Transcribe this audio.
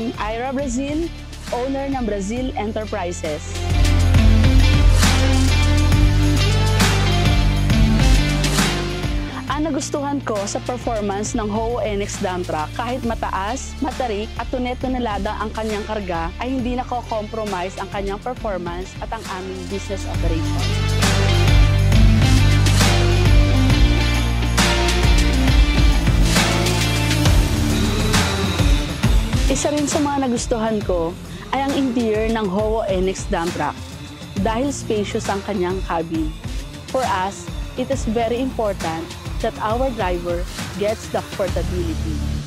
I'm Ira Brazil, owner ng Brazil Enterprises. Ang nagustuhan ko sa performance ng Howo NX dump truck, kahit mataas, matarik at tunet-tonelada ang kanyang karga, ay hindi nako-compromise ang kanyang performance at ang aming business operation. Isa rin sa mga nagustuhan ko ay ang interior ng Howo NX dump truck dahil spacious ang kanyang cabin. For us, it is very important that our driver gets the portability.